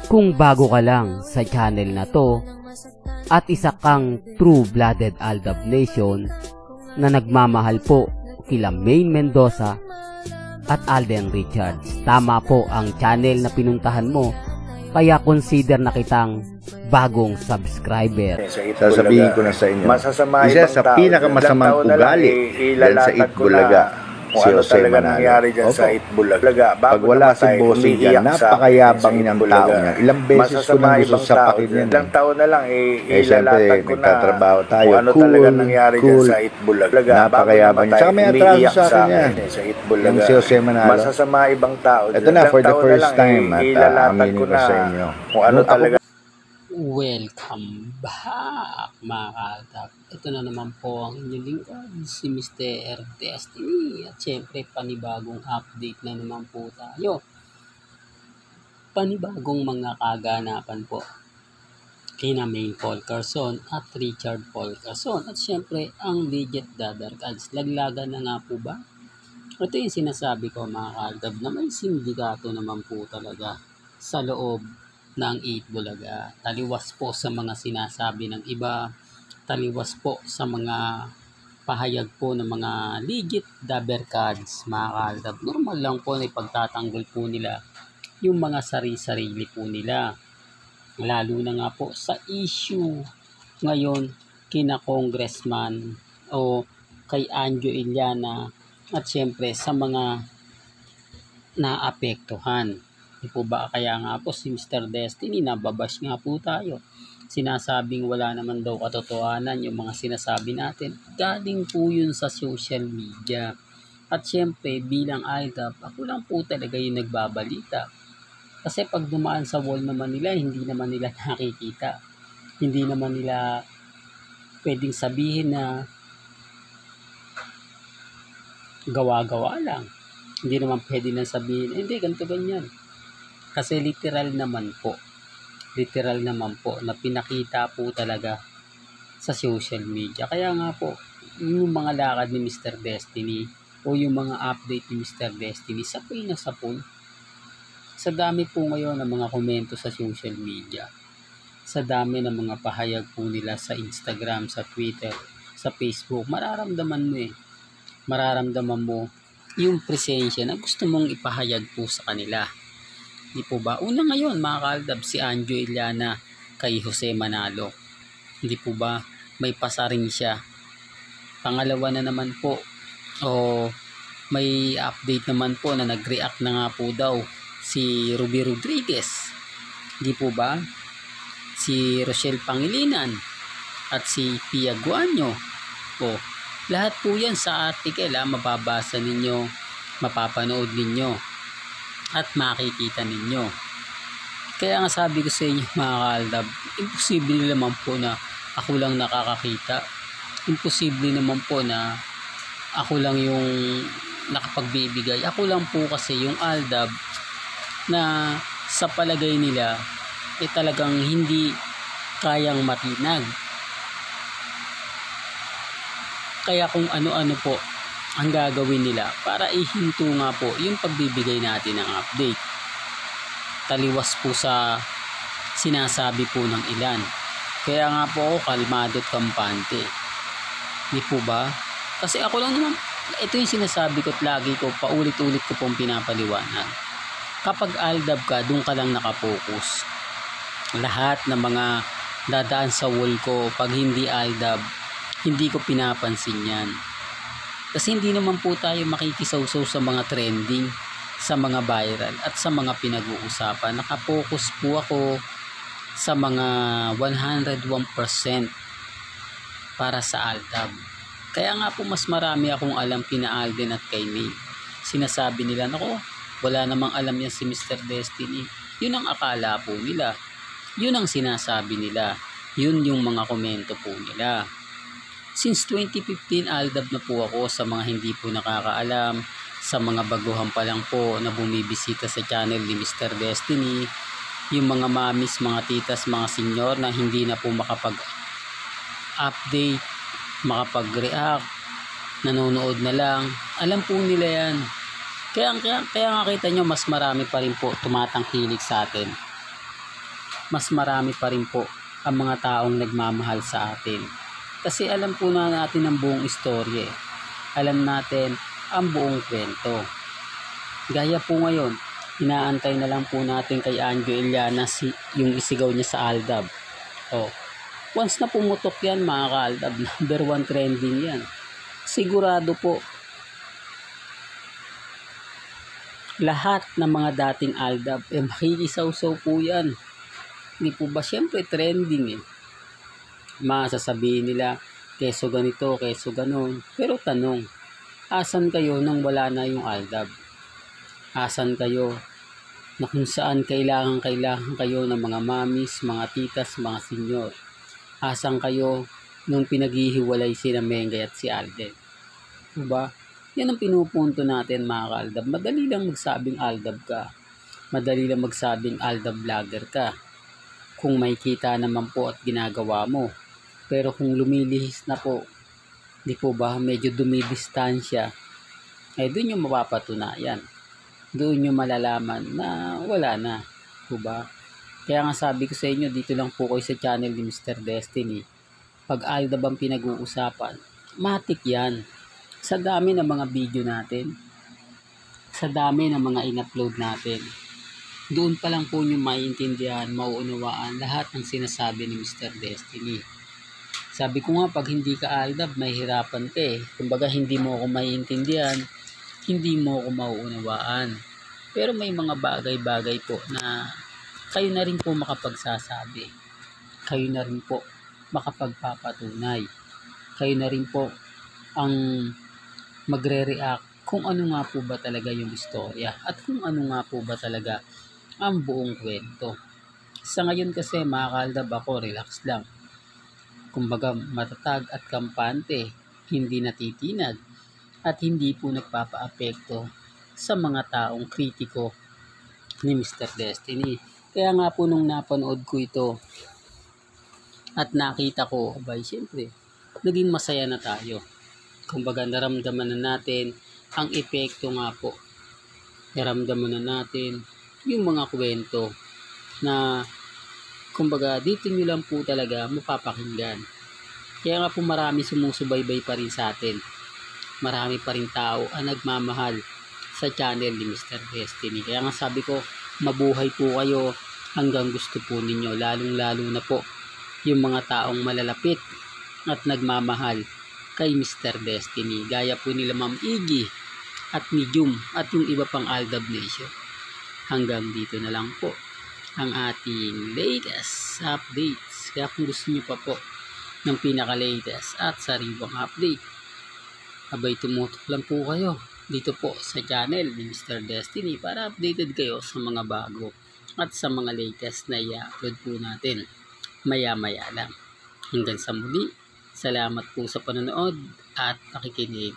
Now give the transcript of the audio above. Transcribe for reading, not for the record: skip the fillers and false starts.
Kung bago ka lang sa channel na to at isa kang true-blooded Aldab Nation na nagmamahal po kila Maine Mendoza at Alden Richards, tama po ang channel na pinuntahan mo, kaya consider na kitang bagong subscriber. Sasabihin ko na sa inyo, isa sa pinakamasamang ugali dyan sa Itbulaga, kung si ano Jose talaga Manalo. nangyari dyan sa Itbulaga. Pag wala si Bossing dyan, napakayabang niyang tao niya. Ilang beses ko nang gusto sapakin yan. Ilang taon na lang, siyempre, ilalatag ko na nagtatrabaho tayo. kung ano talaga nangyari dyan sa Itbulaga. Napakayabang niya. Tsaka may atraso sa akin yan. Sa Itbulaga. Yung si Jose Manalo. Masasama ibang tao. Ito na, for the first time, at aminin ko sa inyo. Kung ano talaga. Welcome back mga Aldab. Ito na naman po ang inyong lingkod, si Mr. Destiny. At syempre panibagong update na naman po tayo. Panibagong mga kaganapan po kina Maine Paul Carson at Richard Paul Carson. At syempre ang Legit Dadar Cards. Laglagan na nga po ba? Ito yung sinasabi ko mga Aldab na may sindikato naman po talaga sa loob ng Itbulaga. Taliwas po sa mga sinasabi ng iba, taliwas po sa mga pahayag po ng mga legit dabber cards, mga Aldab. Normal lang po na ipagtatanggol po nila yung mga sarili po nila. Lalo na nga po sa issue ngayon kina Congressman o kay Anjo Iliana at syempre sa mga naapektuhan. Di po ba? Kaya nga po si Mr. Destiny, nababash nga po tayo. Sinasabing wala naman daw katotohanan yung mga sinasabi natin. Galing po yun sa social media. At syempre, bilang Aldab, ako lang po talaga yung nagbabalita. Kasi pag dumaan sa wall naman nila, hindi naman nila nakikita. Hindi naman nila pwedeng sabihin na gawa-gawa lang. Hindi naman pwede na sabihin, hindi, ganito ganyan. Kasi literal naman po na pinakita po talaga sa social media. Kaya nga po, yung mga lakad ni Mr. Destiny o yung mga update ni Mr. Destiny, sapoy na sapoy. Sa dami po ngayon ng mga komento sa social media, sa dami ng mga pahayag po nila sa Instagram, sa Twitter, sa Facebook, mararamdaman mo yung presensya na gusto mong ipahayag po sa kanila. Di po ba? Una ngayon mga Aldab, si Anjo Iliana kay Jose Manalo. Hindi po ba? May pasaring siya. Pangalawa na naman po, may update naman po na nag-react na nga po daw si Ruby Rodriguez. Di po ba? Si Rochelle Pangilinan at si Pia Guanyo. Lahat po yan sa article, mababasa ninyo, mapapanood ninyo at makikita ninyo. Kaya nga sabi ko sa inyo mga Aldab, imposible naman po na ako lang nakakakita. Imposible naman po na ako lang yung nakapagbibigay. Ako lang po kasi yung Aldab na sa palagay nila talagang hindi kayang matinag. Kaya kung ano-ano po ang gagawin nila para ihinto nga po yung pagbibigay natin ng update. Taliwas po sa sinasabi po ng ilan. Kaya nga po ako kalmado at kampante. Di po ba? Kasi ako lang naman, ito yung sinasabi ko at lagi ko, paulit-ulit ko pong pinapaliwanag. Kapag Aldab ka, doon ka lang nakapokus. Lahat ng mga dadaan sa wall ko, pag hindi Aldab, hindi ko pinapansin yan. Kasi hindi naman po tayo makikisawsaw sa mga trending, sa mga viral at sa mga pinag-uusapan. Nakapokus po ako sa mga 101% para sa Aldab. Kaya nga po mas marami akong alam kina Alden at kay May. Sinasabi nila, nako, wala namang alam yan si Mr. Destiny. Yun ang akala po nila. Yun ang sinasabi nila. Yun yung mga komento po nila. Since 2015, Aldab na po ako. Sa mga hindi po nakakaalam, sa mga baguhan pa lang po na bumibisita sa channel ni Mr. Destiny, yung mga mamis, mga titas, mga senior na hindi na po makapag-update, makapag-react, nanonood na lang, alam po nila yan. Kaya nga kita nyo, mas marami pa rin po tumatangkilik sa atin mas marami pa rin po ang mga taong nagmamahal sa atin. Kasi alam po na natin ang buong istorya. Alam natin ang buong kwento. Gaya po ngayon, inaantay na lang po natin kay Anjo Iliana yung isigaw niya sa Aldab. Once na pumutok yan mga ka-Aldab, number 1 trending yan. Sigurado po, lahat ng mga dating Aldab, makikisaw-saw po yan. Hindi po ba? Siyempre trending Masasabihin nila, keso ganito, keso ganon. Pero tanong, asan kayo nang wala na yung Aldab? Asan kayo na kung saan kailangan kayo ng mga mamis, mga titas, mga senyor? Asan kayo nung pinaghihiwalay sina Mengay at si Alden? Diba? Yan ang pinupunto natin mga ka-Aldab. Madali lang magsabing Aldab ka. Madali lang magsabing Aldab vlogger ka. Kung may kita naman po at ginagawa mo. Pero kung lumilihis na po, di po ba medyo dumidistansya, doon yung mapapatunayan. Doon yung malalaman na wala na. Diba? Kaya nga sabi ko sa inyo, dito lang po kayo sa channel ni Mr. Destiny. Pag Aldab ang pinag-uusapan, matik yan. Sa dami ng mga video natin, sa dami ng mga in-upload natin, doon pa lang po nyo maiintindihan, mauunawaan lahat ng sinasabi ni Mr. Destiny. Sabi ko nga, pag hindi ka Aldab, may hirapan ka Kumbaga, hindi mo ako maiintindihan, hindi mo ako mauunawaan. Pero may mga bagay-bagay po na kayo na rin po makapagsasabi. Kayo na rin po makapagpapatunay. Kayo na rin po ang magre-react kung ano nga po ba talaga yung istorya at kung ano nga po ba talaga ang buong kwento. Sa ngayon kasi mga ka-Aldab, ako relax lang. Kumbaga matatag at kampante, hindi natitinag at hindi po nagpapaapekto sa mga taong kritiko ni Mr. Destiny. Kaya nga po nung napanood ko ito at nakita ko, siyempre, naging masaya na tayo. Kumbaga naramdaman na natin ang epekto nga po. Naramdaman na natin yung mga kwento na kumbaga dito nyo lang po talaga mapapakinggan. Kaya nga po marami sumusubaybay pa rin sa atin. Marami pa rin tao ang nagmamahal sa channel ni Mr. Destiny. Kaya nga sabi ko, mabuhay po kayo hanggang gusto po ninyo. Lalong-lalo na po yung mga taong malalapit at nagmamahal kay Mr. Destiny. Gaya po nila Ma'am Iggy at Medium at yung iba pang Aldab Nation. Hanggang dito na lang po ang ating latest updates. Kaya kung gusto nyo pa po ng pinaka-latest at sariwang update, tumutok lang po kayo dito po sa channel ni Mr. Destiny para updated kayo sa mga bago at sa mga latest na i-upload po natin maya-maya lang. Hanggang sa muli, salamat po sa panonood at pakikinig.